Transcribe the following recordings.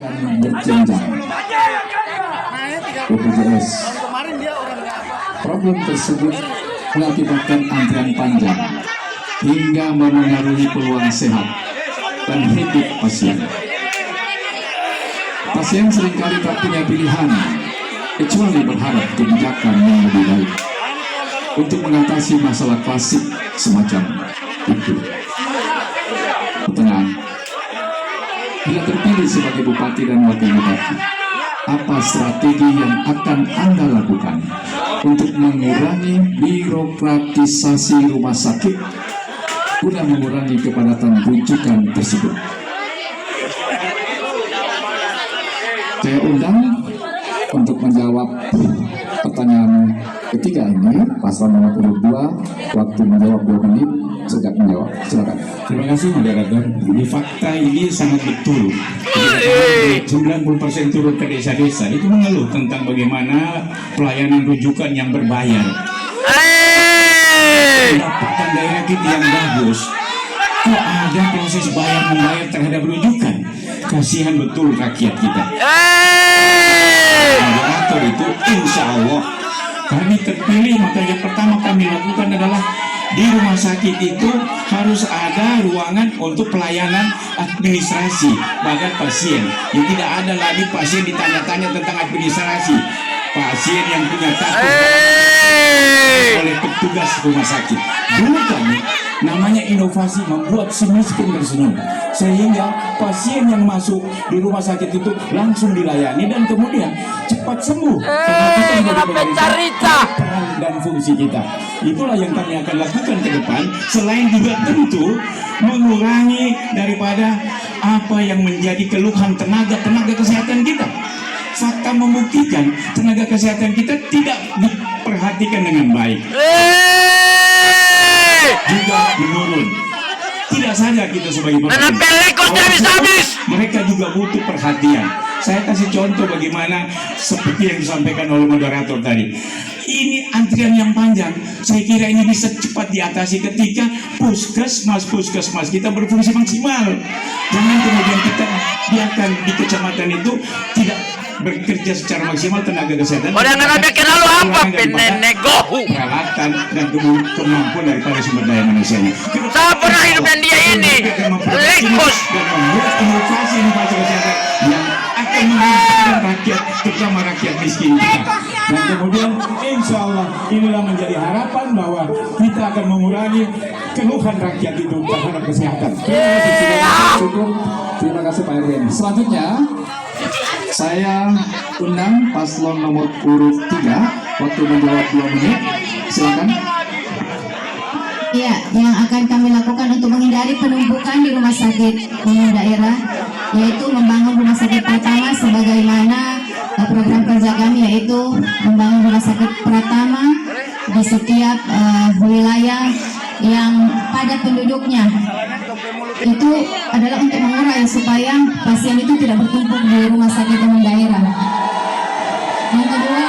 berjenjang BPJS. Problem tersebut mengakibatkan antrian panjang hingga memengaruhi peluang sehat dan hidup pasien. Pasien seringkali tak punya pilihan kecuali berharap kebijakan yang lebih baik untuk mengatasi masalah klasik semacam itu. Pertanyaan: bila terpilih sebagai bupati dan wakil bupati, apa strategi yang akan Anda lakukan untuk mengurangi birokratisasi rumah sakit guna mengurangi kepadatan rujukan tersebut? Saya undang untuk menjawab pertanyaan ketiga ini paslon nomor 2, waktu menjawab 2 menit. Sejak menjawab, silakan. Terima kasih moderator. Ini fakta ini sangat betul. 90% turun ke desa-desa itu mengeluh tentang bagaimana pelayanan rujukan yang berbayar. Pendapatan daerah kita yang bagus, kok ada proses bayar membayar terhadap rujukan? Kasihan betul rakyat kita. Moderator itu insya Allah kami terpilih, maka yang pertama kami lakukan adalah di rumah sakit itu harus ada ruangan untuk pelayanan administrasi bagi pasien. Yang tidak ada lagi pasien ditanya-tanya tentang administrasi. Pasien yang punya takut oleh petugas rumah sakit. Dulu kami namanya inovasi membuat si miskin tersenyum, sehingga pasien yang masuk di rumah sakit itu langsung dilayani dan kemudian cepat sembuh. Peran dan fungsi kita itulah yang kami akan lakukan ke depan, selain juga tentu mengurangi daripada apa yang menjadi keluhan tenaga kesehatan kita. Fakta membuktikan tenaga kesehatan kita tidak diperhatikan dengan baik, juga menurun. Tidak saja kita sebagai mereka juga butuh perhatian. Saya kasih contoh bagaimana seperti yang disampaikan oleh moderator tadi. Ini antrian yang panjang, saya kira ini bisa cepat diatasi ketika puskesmas kita berfungsi maksimal. Jangan kemudian kita biarkan di kecamatan itu tidak bekerja secara maksimal tenaga kesehatan. Peralatan dan kemampuan daripada sumber daya manusianya. Saya pernah hidup dan dia ini Lekos dan membuat inovasi kesehatan yang akan menguntungkan rakyat, terutama rakyat miskin kita. Dan kemudian insya Allah inilah menjadi harapan bahwa kita akan mengurangi keluhan rakyat itu terhadap kesehatan. Terima kasih Pak Erwin. Selanjutnya saya undang paslon nomor urut 3, waktu menjawab 2 menit. Silakan. Ya, yang akan kami lakukan untuk menghindari penumpukan di rumah sakit umum daerah, yaitu membangun rumah sakit pertama sebagaimana program kerja kami, yaitu membangun rumah sakit pertama di setiap wilayah yang padat penduduknya. Itu adalah untuk mengurai supaya pasien itu tidak bertumpuk di rumah sakit umum daerah. Yang kedua,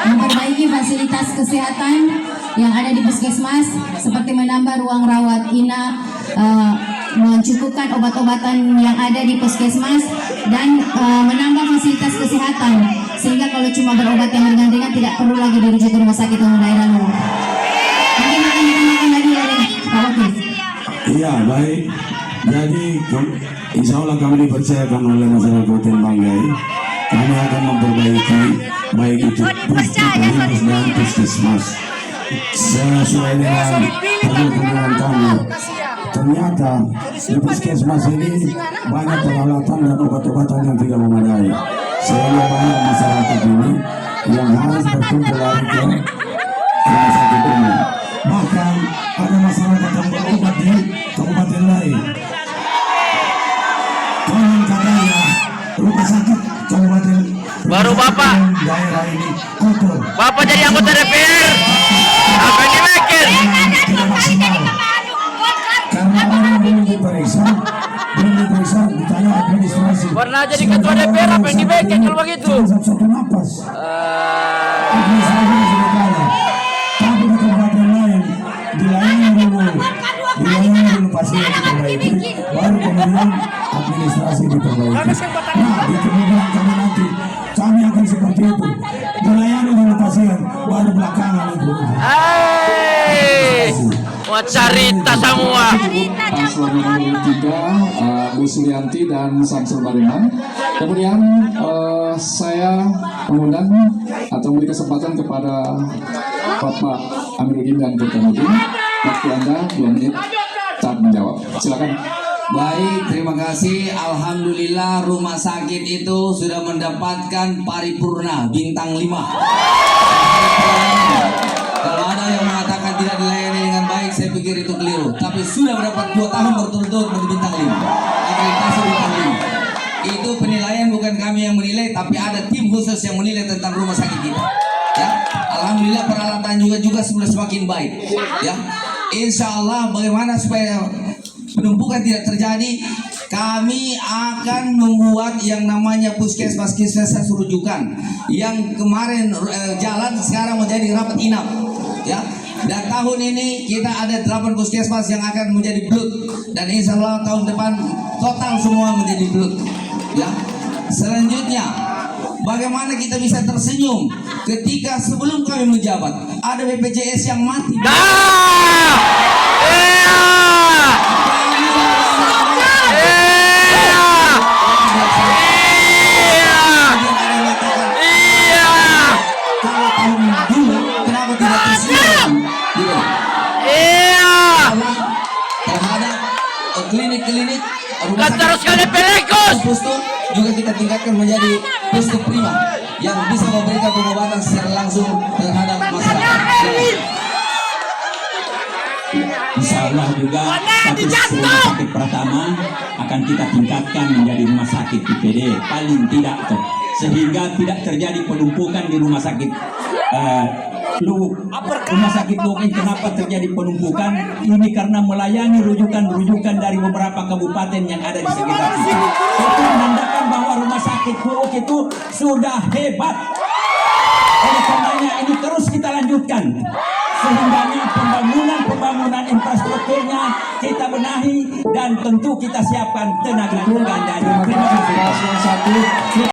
memperbaiki fasilitas kesehatan yang ada di puskesmas, seperti menambah ruang rawat inap, mencukupkan obat-obatan yang ada di puskesmas, dan menambah fasilitas kesehatan sehingga kalau cuma berobat yang ringan-ringan tidak perlu lagi dirujuk ke rumah sakit umum daerah. Mungkin akan ditambahkan lagi oleh Pak Wakil. Iya, baik. Jadi insya Allah kami dipercayakan oleh masyarakat Kabupaten Banggai, kami akan memperbaiki baik itu puskesmas dan puskesmas sesuai dengan perhitungan kami. Ternyata di puskesmas ini banyak peralatan dan obat-obatan yang tidak memadai, sehingga banyak masyarakat ini yang harus berkumpul lari ke rumah sakit umum. Bahkan ada masyarakat yang berobat di kabupaten lain. Konon katanya rumah sakit kabupaten baru Bapak daerah ini kotor. Bapak jadi anggota DPR. Apa yang dibikin? Tidak maksimal. Karena orang belum diperiksa ditanya administrasi. Pernah jadi ketua DPR, apa yang dibikin kalau begitu? Satu napas. Administrasi sudah kalah. Tapi di kabupaten lain dilayani dulu pasien yang diperbaiki, baru kemudian administrasi diperbaiki. Nah, di kemudian kami nanti kami akan seperti itu, melayani dulu pasien, baru belakangan itu. Hai, mau cerita semua. Paslon nomor 3 Bu Suryanti dan Samsul Bariman. Kemudian saya mengundang atau memberi kesempatan kepada Bapak Amiruddin dan Burhanuddin. Waktu Anda 2 menit saat menjawab. Silakan. Baik, terima kasih. Alhamdulillah rumah sakit itu sudah mendapatkan paripurna bintang 5. Kalau ada yang mengatakan tidak dilayani dengan baik, saya pikir itu keliru. Tapi sudah mendapat 2 tahun berturut-turut menjadi bintang 5. Akreditasi bintang 5. Itu penilaian bukan kami yang menilai, tapi ada tim khusus yang menilai tentang rumah sakit kita. Ya, alhamdulillah peralatan juga sudah semakin baik. Ya, insya Allah bagaimana supaya penumpukan tidak terjadi, kami akan membuat yang namanya puskesmas rujukan yang kemarin jalan sekarang menjadi rapat inap, ya. Dan tahun ini kita ada 8 puskesmas yang akan menjadi blut, dan insya Allah tahun depan total semua menjadi blut, ya. Selanjutnya, bagaimana kita bisa tersenyum ketika sebelum kami menjabat ada BPJS yang mati. Kenapa tidak tersenyum? Terhadap klinik-klinik rumah sakit pustu juga kita tingkatkan menjadi pustu prima yang bisa memberikan pengobatan secara langsung terhadap masyarakat. Insya Allah juga status rumah sakit pertama akan kita tingkatkan menjadi rumah sakit IPD paling tidak tuh, sehingga tidak terjadi penumpukan di rumah sakit rumah sakit Lukin. Kenapa terjadi penumpukan? Ini karena melayani rujukan dari beberapa kabupaten yang ada di sekitar kita. Itu menandakan bahwa rumah sakit Lukin itu sudah hebat. Oleh karenanya ini terus kita lanjutkan, sehingga pembangunan infrastrukturnya kita benahi dan tentu kita siapkan tenaga kerja. Terima kasih.